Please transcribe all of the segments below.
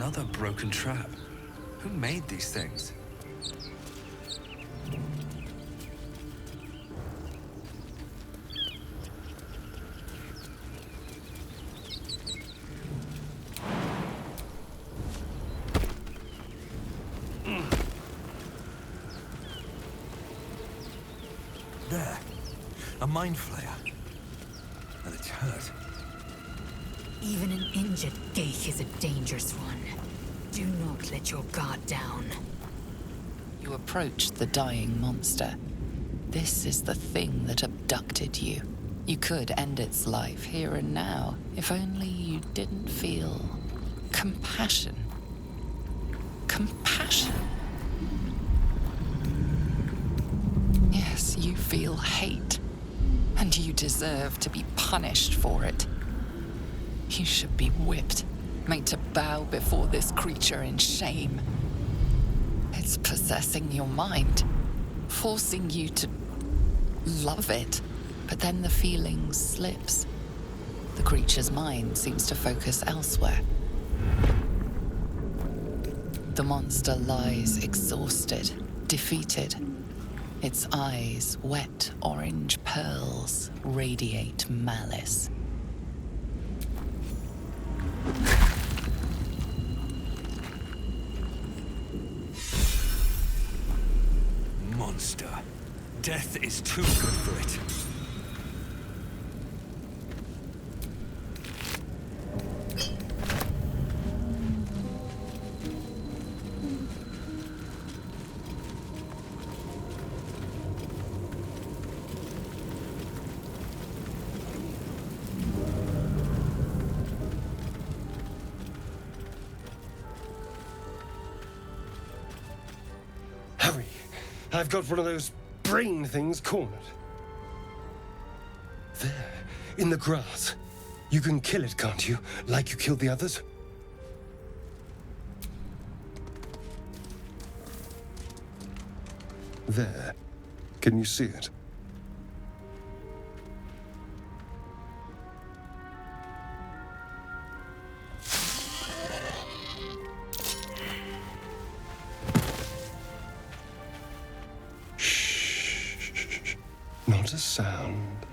Another broken trap. Who made these things? There. A mind flayer. And it's hurt. Even an injured Geich is a dangerous one. Do not let your guard down. You approach the dying monster. This is the thing that abducted you. You could end its life here and now, if only you didn't feel compassion. Compassion? Yes, you feel hate, and you deserve to be punished for it. You should be whipped, made to bow before this creature in shame. It's possessing your mind, forcing you to love it, but then the feeling slips. The creature's mind seems to focus elsewhere. The monster lies exhausted, defeated. Its eyes, wet orange pearls, radiate malice. Monster. Death is too good for it. Hurry! I've got one of those brain things cornered. There, in the grass. You can kill it, can't you? Like you killed the others? There. Can you see it? Not a sound.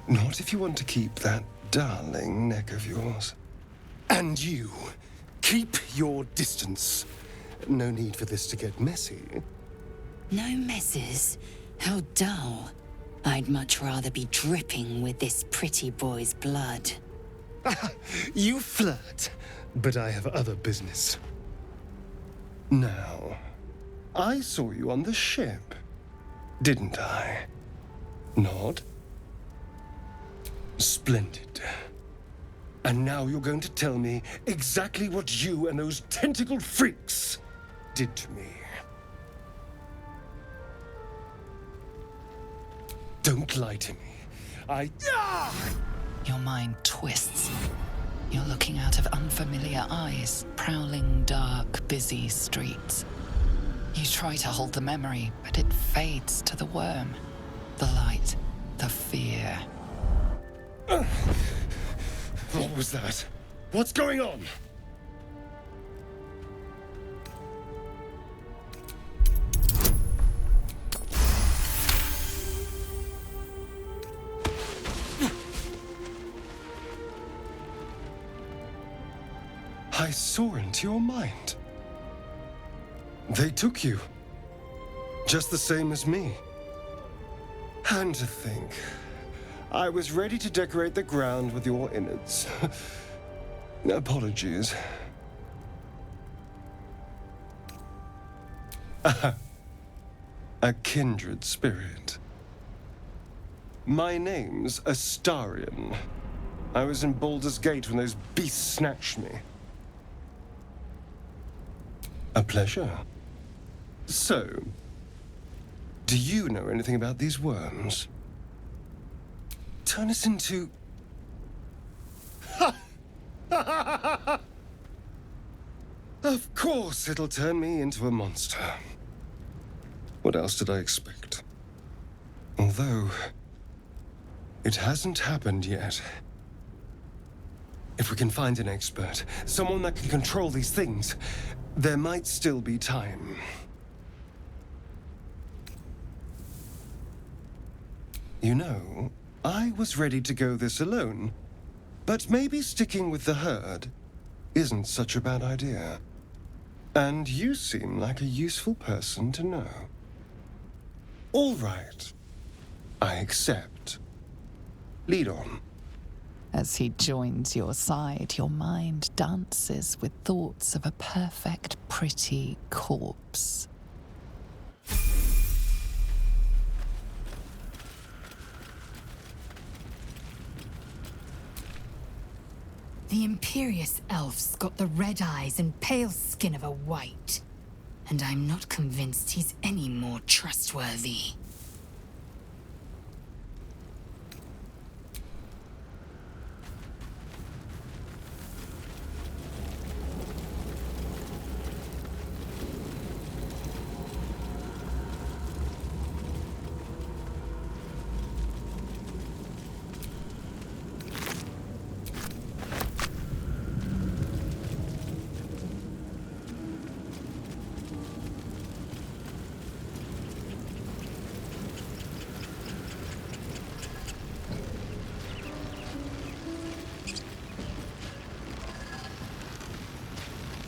Not if you want to keep that darling neck of yours. And you, keep your distance. No need for this to get messy. No messes? How dull. I'd much rather be dripping with this pretty boy's blood. You flirt, but I have other business. Now, I saw you on the ship, didn't I? Nod? Splendid. And now you're going to tell me exactly what you and those tentacled freaks did to me. Don't lie to me. Your mind twists. You're looking out of unfamiliar eyes, prowling dark, busy streets. You try to hold the memory, but it fades to the worm. The light, the fear. What was that? What's going on? I saw into your mind. They took you. Just the same as me. And to think, I was ready to decorate the ground with your innards. Apologies. A kindred spirit. My name's Astarion. I was in Baldur's Gate when those beasts snatched me. A pleasure. So, do you know anything about these worms? Turn us into... Of course it'll turn me into a monster. What else did I expect? Although, it hasn't happened yet. If we can find an expert, someone that can control these things, there might still be time. You know, I was ready to go this alone, but maybe sticking with the herd isn't such a bad idea. And you seem like a useful person to know. All right. I accept. Lead on. As he joins your side, your mind dances with thoughts of a perfect, pretty corpse. The Imperious Elf's got the red eyes and pale skin of a white. And I'm not convinced he's any more trustworthy.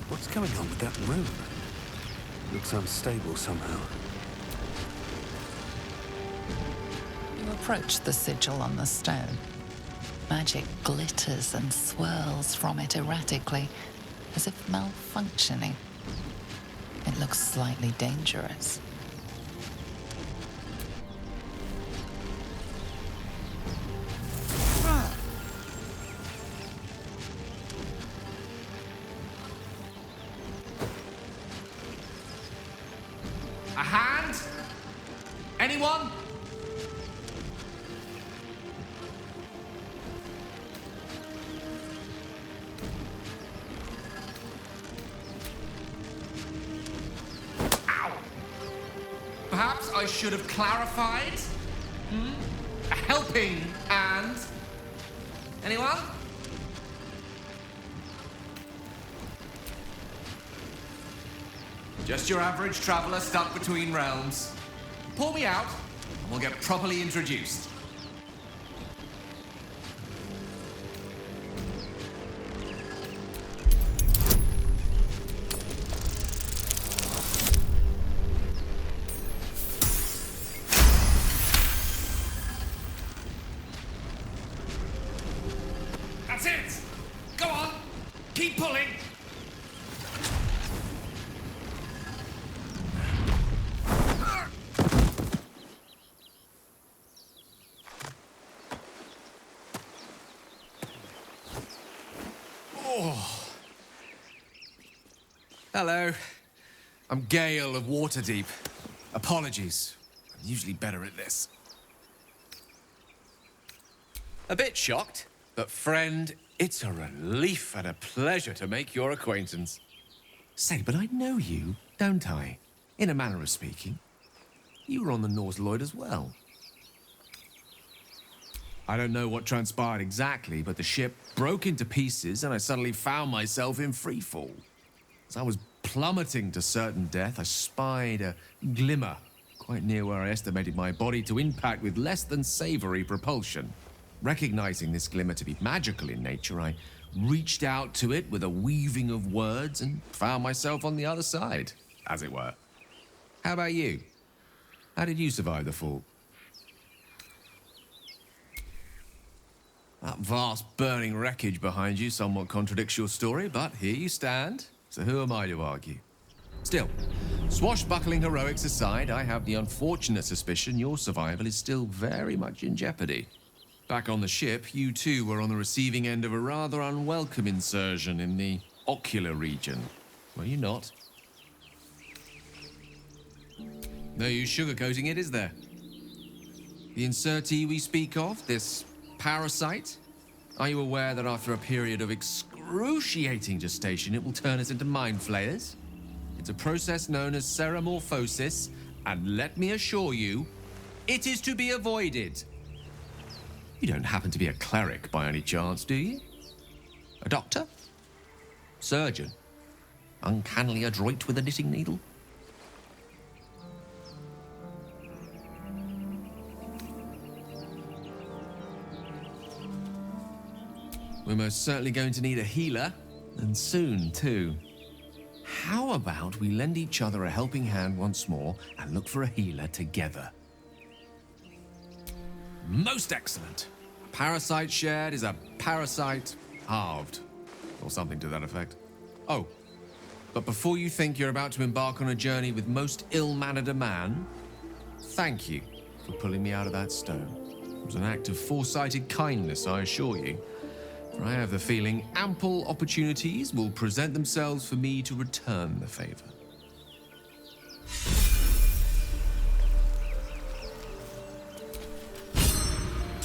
What's going on with that room? Looks unstable somehow. You approach the sigil on the stone. Magic glitters and swirls from it erratically, as if malfunctioning. It looks slightly dangerous. A hand? Anyone? Ow! Perhaps I should have clarified? A helping hand? Anyone? Just your average traveler stuck between realms. Pull me out, and we'll get properly introduced. That's it! Go on! Keep pulling! Hello. I'm Gale of Waterdeep. Apologies. I'm usually better at this. A bit shocked, but friend, it's a relief and a pleasure to make your acquaintance. Say, but I know you, don't I? In a manner of speaking. You were on the Norse Lloyd as well. I don't know what transpired exactly, but the ship broke into pieces and I suddenly found myself in freefall. As I was plummeting to certain death, I spied a glimmer quite near where I estimated my body to impact with less than savory propulsion. Recognizing this glimmer to be magical in nature, I reached out to it with a weaving of words and found myself on the other side, as it were. How about you? How did you survive the fall? That vast burning wreckage behind you somewhat contradicts your story, but here you stand. So who am I to argue? Still, swashbuckling heroics aside, I have the unfortunate suspicion your survival is still very much in jeopardy. Back on the ship, you too were on the receiving end of a rather unwelcome insertion in the ocular region. Were you not? No use sugarcoating it, is there? The insertee we speak of, this parasite, are you aware that after a period of excruciating gestation, it will turn us into mind flayers? It's a process known as ceramorphosis, and let me assure you, it is to be avoided. You don't happen to be a cleric by any chance, do you? A doctor? Surgeon? Uncannily adroit with a knitting needle? We're most certainly going to need a healer, and soon, too. How about we lend each other a helping hand once more and look for a healer together? Most excellent! A parasite shared is a parasite halved, or something to that effect. Oh, but before you think you're about to embark on a journey with most ill-mannered a man, thank you for pulling me out of that stone. It was an act of foresighted kindness, I assure you. For I have the feeling ample opportunities will present themselves for me to return the favor.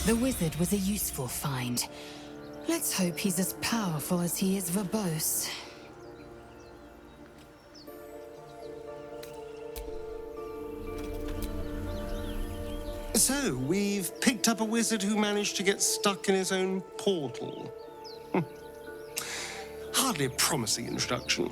The wizard was a useful find. Let's hope he's as powerful as he is verbose. So, we've picked up a wizard who managed to get stuck in his own portal. Hardly a promising introduction.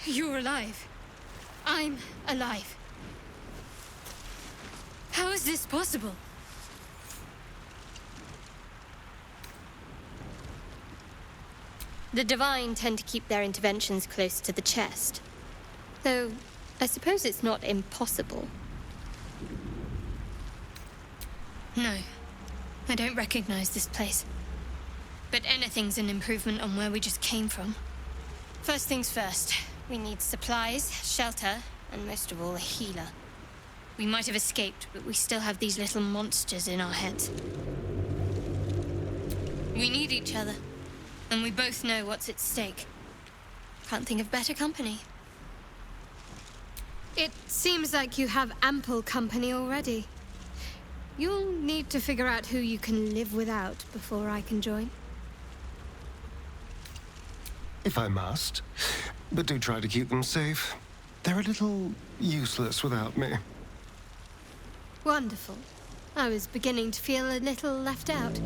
You're alive. I'm alive. How is this possible? The Divine tend to keep their interventions close to the chest. Though, I suppose it's not impossible. No, I don't recognize this place. But anything's an improvement on where we just came from. First things first, we need supplies, shelter, and most of all, a healer. We might have escaped, but we still have these little monsters in our heads. We need each other, and we both know what's at stake. Can't think of better company. It seems like you have ample company already. You'll need to figure out who you can live without before I can join. If I must. But do try to keep them safe. They're a little useless without me. Wonderful. I was beginning to feel a little left out.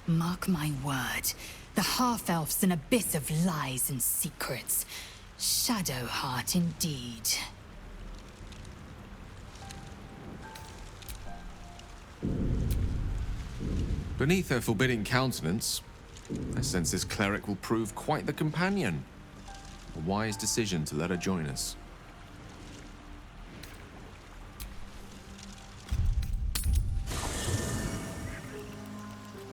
Mark my word, the half-elf's an abyss of lies and secrets. Shadowheart indeed. Beneath her forbidding countenance, I sense this cleric will prove quite the companion. A wise decision to let her join us.